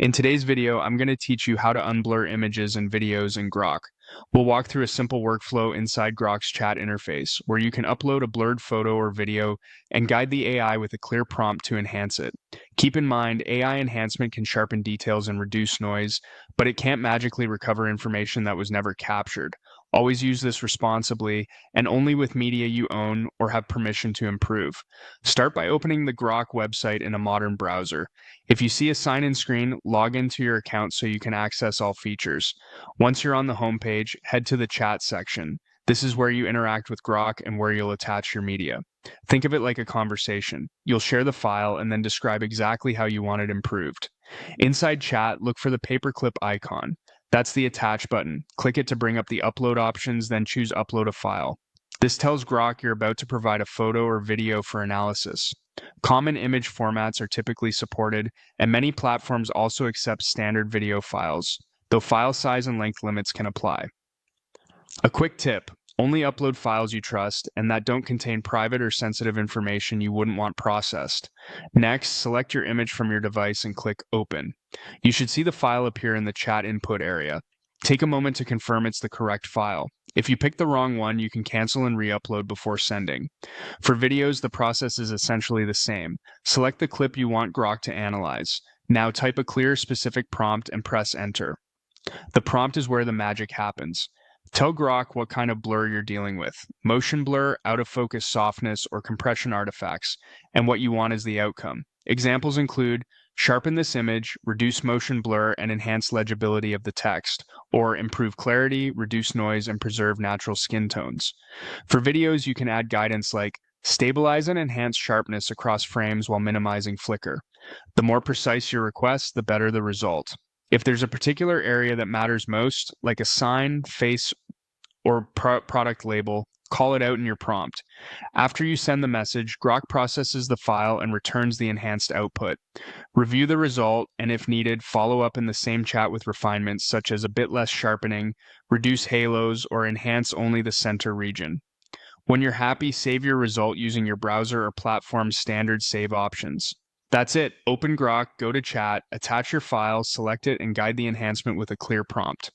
In today's video, I'm going to teach you how to unblur images and videos in Grok. We'll walk through a simple workflow inside Grok's chat interface, where you can upload a blurred photo or video and guide the AI with a clear prompt to enhance it. Keep in mind, AI enhancement can sharpen details and reduce noise, but it can't magically recover information that was never captured. Always use this responsibly and only with media you own or have permission to improve. Start by opening the Grok website in a modern browser. If you see a sign-in screen, log into your account so you can access all features. Once you're on the home page, head to the chat section. This is where you interact with Grok and where you'll attach your media. Think of it like a conversation. You'll share the file and then describe exactly how you want it improved. Inside chat, look for the paperclip icon. That's the attach button. Click it to bring up the upload options, then choose upload a file. This tells Grok you're about to provide a photo or video for analysis. Common image formats are typically supported, and many platforms also accept standard video files, though file size and length limits can apply. A quick tip: only upload files you trust and that don't contain private or sensitive information you wouldn't want processed. Next, select your image from your device and click Open. You should see the file appear in the chat input area. Take a moment to confirm it's the correct file. If you pick the wrong one, you can cancel and re-upload before sending. For videos, the process is essentially the same. Select the clip you want Grok to analyze. Now type a clear, specific prompt and press Enter. The prompt is where the magic happens. Tell Grok what kind of blur you're dealing with: motion blur, out of focus softness, or compression artifacts, and what you want as the outcome. Examples include: sharpen this image, reduce motion blur, and enhance legibility of the text, or improve clarity, reduce noise, and preserve natural skin tones. For videos, you can add guidance like: stabilize and enhance sharpness across frames while minimizing flicker. The more precise your request, the better the result. If there's a particular area that matters most, like a sign, face, or product label, call it out in your prompt. After you send the message, Grok processes the file and returns the enhanced output. Review the result, and if needed, follow up in the same chat with refinements such as a bit less sharpening, reduce halos, or enhance only the center region. When you're happy, save your result using your browser or platform's standard save options. That's it. Open Grok, go to chat, attach your file, select it, and guide the enhancement with a clear prompt.